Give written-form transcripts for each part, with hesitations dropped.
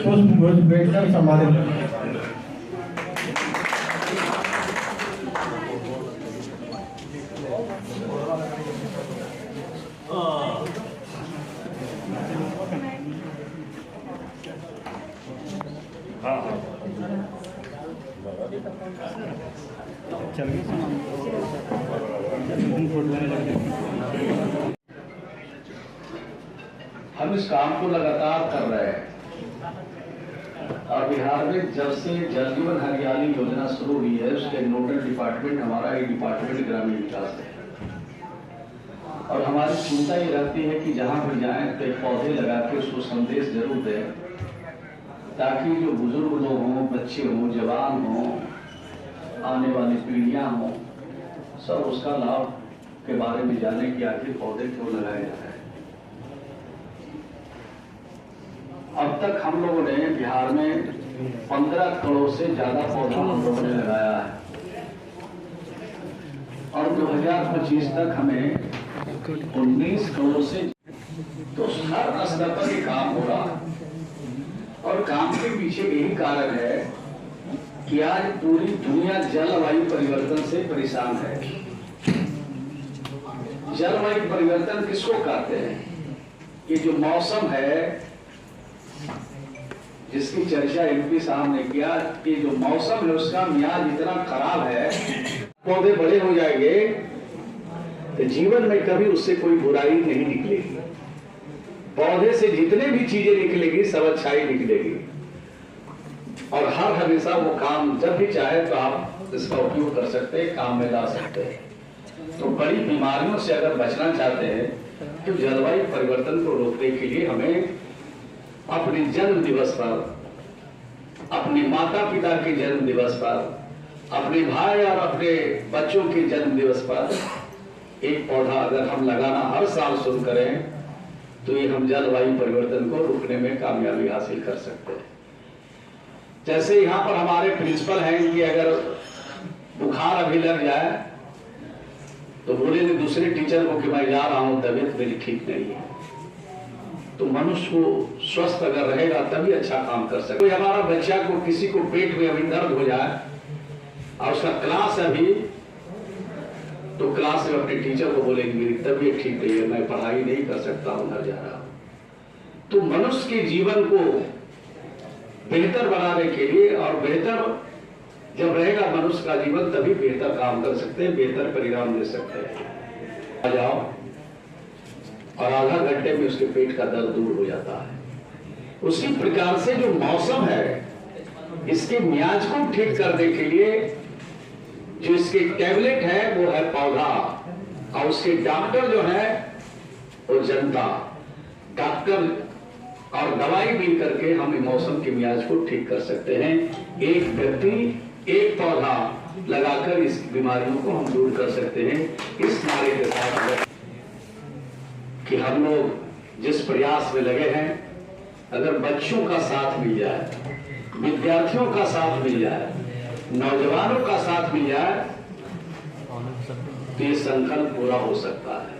पुष्प गुच्छ भेंटकर सम्मानित करें। हम इस काम को लगातार कर रहे हैं और बिहार में जब से जल जीवन हरियाली योजना शुरू हुई है उसके नोडल डिपार्टमेंट हमारा ही डिपार्टमेंट ग्रामीण विकास है। और हमारी चिंता ये रहती है कि जहां भी जाएं तो पौधे लगा के उसको संदेश जरूर दें, ताकि जो बुजुर्ग लोग हों, बच्चे हों, जवान हों, आने वाली पीढ़ियां हों, सब उसका लाभ के बारे में जाने कि आखिर पौधे क्यों लगाए जा रहे हैं। अब तक हम लोगों ने बिहार में 15 करोड़ से ज्यादा पौधा हम लोगों ने लगाया है और 2025 तक हमें 19 करोड़ से, तो हर स्तर पर ये काम हो रहा है। और काम के पीछे यही कारण है कि आज पूरी दुनिया जलवायु परिवर्तन से परेशान है। जलवायु परिवर्तन किसको कहते हैं? ये जो मौसम है जिसकी चर्चा एमपी साहब ने किया, कि जो मौसम है उसका मियाज इतना खराब है, पौधे बड़े हो जाएंगे तो जीवन में कभी उससे कोई बुराई नहीं निकलेगी। पौधे से जितने भी चीजें निकलेगी सब अच्छाई निकलेगी और हर हमेशा वो काम जब भी चाहे तो आप इसका उपयोग कर सकते हैं, काम में ला सकते हैं। तो बड़ी बीमारियों से अगर बचना चाहते हैं तो जलवायु परिवर्तन को रोकने के लिए हमें अपने जन्म दिवस पर, अपने माता पिता के जन्म दिवस पर, अपने भाई और अपने बच्चों के जन्म दिवस पर एक पौधा अगर हम लगाना हर साल शुरू करें तो ये हम जलवायु परिवर्तन को रोकने में कामयाबी हासिल कर सकते हैं। जैसे यहाँ पर हमारे प्रिंसिपल हैं कि अगर बुखार अभी लग जाए तो बोलेंगे दूसरे टीचर को कि मैं जा रहा हूँ, तबीयत मेरी ठीक नहीं है। तो मनुष्य को स्वस्थ अगर रहेगा तभी अच्छा काम कर सकते। कोई हमारा बच्चा को किसी को पेट में अभी दर्द हो जाए और उसका क्लास अभी, तो क्लास में अपने टीचर को बोलेगी मेरी तबीयत ठीक नहीं है, मैं पढ़ाई नहीं कर सकता हूं, घर जा रहा हूं। तो मनुष्य के जीवन को बेहतर बनाने के लिए और बेहतर जब रहेगा मनुष्य का जीवन तभी बेहतर काम कर सकते हैं, बेहतर परिणाम दे सकते हैं। आ जाओ और आधा घंटे में उसके पेट का दर्द दूर हो जाता है। उसी प्रकार से जो मौसम है इसके मियाज को ठीक करने के लिए जो इसके टैबलेट है वो है पौधा और उसके डॉक्टर जो है वो जनता। डॉक्टर और दवाई मिल करके हम मौसम के मियाज को ठीक कर सकते हैं। एक व्यक्ति एक पौधा लगाकर इस बीमारियों को हम दूर कर सकते हैं। इस नारे के साथ कि हम लोग जिस प्रयास में लगे हैं, अगर बच्चों का साथ मिल जाए, विद्यार्थियों का साथ मिल जाए, नौजवानों का साथ मिल जाए तो ये संकल्प पूरा हो सकता है।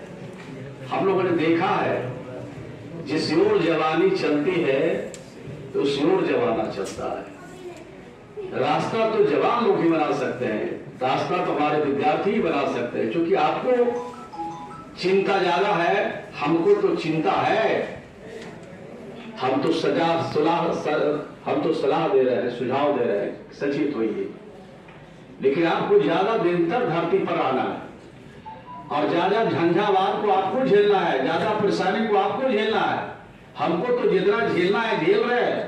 हम लोगों ने देखा है जिस ओर जवानी चलती है तो उस ओर जमाना चलता है। रास्ता तो जवान लोग ही बना सकते हैं, रास्ता तो हमारे विद्यार्थी ही बना सकते हैं। क्योंकि आपको चिंता ज्यादा है, हमको तो चिंता है, हम तो सलाह दे रहे हैं, सुझाव दे रहे हैं, सचेत होइए। लेकिन आपको ज्यादा निरंतर धरती पर आना है और ज्यादा झंझावात को आपको झेलना है, ज्यादा परेशानी को आपको झेलना है। हमको तो जितना झेलना है झेल रहे हैं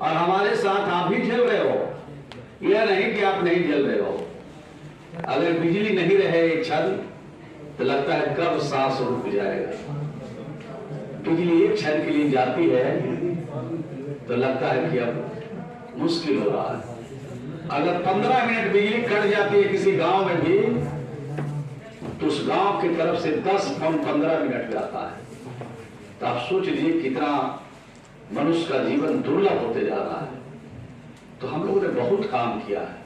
और हमारे साथ आप भी झेल रहे हो। यह नहीं कि आप नहीं झेल रहे हो। अगर बिजली नहीं रहे एक क्षण तो लगता है कब सांस रुक जाएगा। बिजली एक क्षण के लिए जाती है तो लगता है कि अब मुश्किल हो रहा है। अगर 15 मिनट बिजली कट जाती है किसी गांव में भी तो उस गांव की तरफ से 10 फोन 15 मिनट में आता है। तो आप सोच लीजिए कितना मनुष्य का जीवन दुर्लभ होते जा रहा है। तो हम लोगों ने बहुत काम किया है।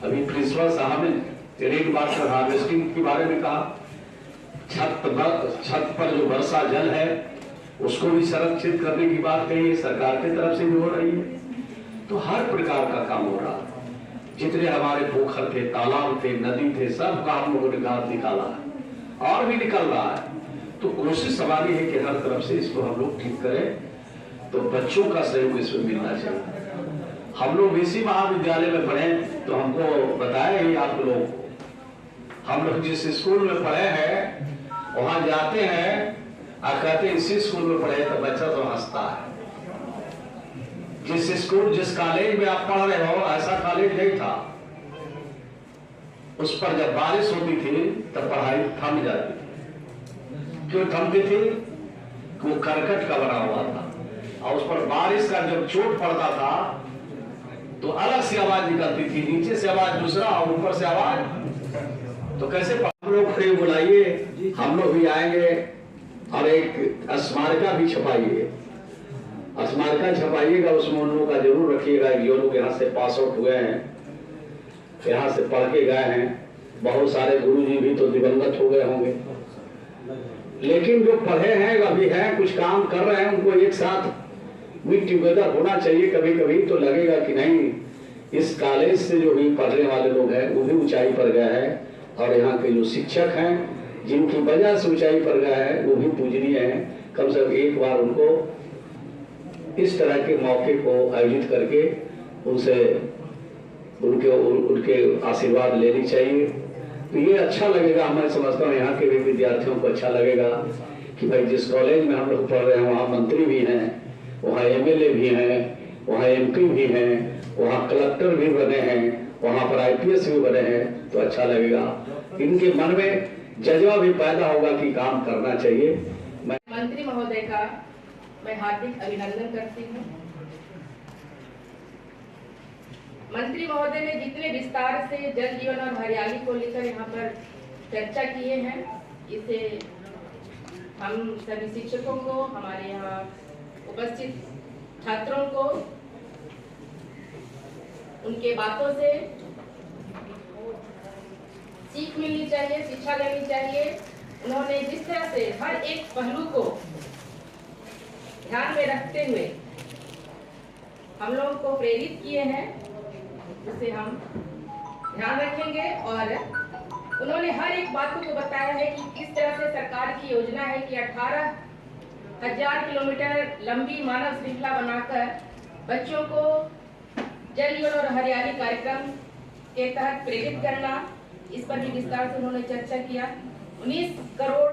अभी प्रिंसिपल साहब ने रेन वाटर हार्वेस्टिंग के बारे में कहा। छत पर जो वर्षा जल है उसको भी संरक्षित करने की बात कही है, सरकार की तरफ से भी हो रही है। तो हर प्रकार का काम हो रहा है। जितने हमारे पोखर थे, तालाब थे, नदी थे, सब का हम लोगों ने घाट निकाला है और भी निकल रहा है। तो कोशिश हमारी है कि हर तरफ से इसको हम लोग ठीक करें। तो बच्चों का सहयोग इसमें मिलना चाहिए। हम लोग इसी महाविद्यालय में पढ़े तो हमको बताया ही आप लोग, हम लोग जिस स्कूल में पढ़े हैं वहां जाते हैं और कहते हैं इसी स्कूल में पढ़े, तो बच्चा तो हंसता है। जिस स्कूल जिस कॉलेज में आप पढ़ रहे हो ऐसा कॉलेज नहीं था। उस पर जब बारिश होती थी तब पढ़ाई थम जाती थी। क्यों थमती थी? वो करकट का बना हुआ था और उस पर बारिश का जब चोट पड़ता था तो अलग सी आवाज निकलती थी, नीचे से आवाज दूसरा और ऊपर से आवाज। तो कैसे हम लोग फिर बुलाइए, हम लोग भी आएंगे और एक स्मारिका भी छपाइए। स्मारिका छपाइएगा, उसमें उन लोगों का जरूर रखिएगा जो लोग यहाँ से पास आउट हुए हैं, यहाँ से पढ़ के गए हैं। बहुत सारे गुरुजी भी तो दिवंगत हो गए होंगे, लेकिन जो पढ़े हैं अभी हैं, कुछ काम कर रहे हैं, उनको एक साथ मीट टुगेदर होना चाहिए। कभी कभी तो लगेगा कि नहीं, इस कॉलेज से जो भी पढ़ने वाले लोग हैं वो भी ऊंचाई पर गए हैं और यहाँ के जो शिक्षक हैं जिनकी वजह से ऊंचाई पर गए हैं वो भी पूजनीय हैं। कम से कम एक बार उनको इस तरह के मौके को आयोजित करके उनसे उनके आशीर्वाद लेनी चाहिए। तो ये अच्छा लगेगा, मैं समझता हूँ यहाँ के भी विद्यार्थियों को अच्छा लगेगा कि भाई जिस कॉलेज में हम लोग पढ़ रहे हैं वहाँ मंत्री भी हैं, वहाँ एमएलए भी हैं, वहाँ एमपी भी हैं, वहाँ कलेक्टर भी बने हैं, वहाँ पर आईपीएस भी बने हैं। तो अच्छा लगेगा, इनके मन में जज्बा भी पैदा होगा कि काम करना चाहिए। मंत्री महोदय का मैं हार्दिक अभिनंदन करती हूँ। मंत्री महोदय ने जितने विस्तार से जल जीवन और हरियाली को लेकर यहाँ पर चर्चा किए हैं, इसे हम सभी शिक्षकों को, हमारे यहाँ उपस्थित छात्रों को उनके बातों से सीख मिलनी चाहिए, शिक्षा लेनी चाहिए। उन्होंने जिस तरह से हर एक पहलू को ध्यान में रखते हुए हम लोगों को प्रेरित किए हैं, उसे हम ध्यान रखेंगे। और उन्होंने हर एक बात को बताया है कि किस तरह से सरकार की योजना है कि 18,000 किलोमीटर लंबी मानव श्रृंखला बनाकर बच्चों को जल जीवन और हरियाली कार्यक्रम के तहत प्रेरित करना, इस पर भी विस्तार से उन्होंने चर्चा किया। 19 करोड़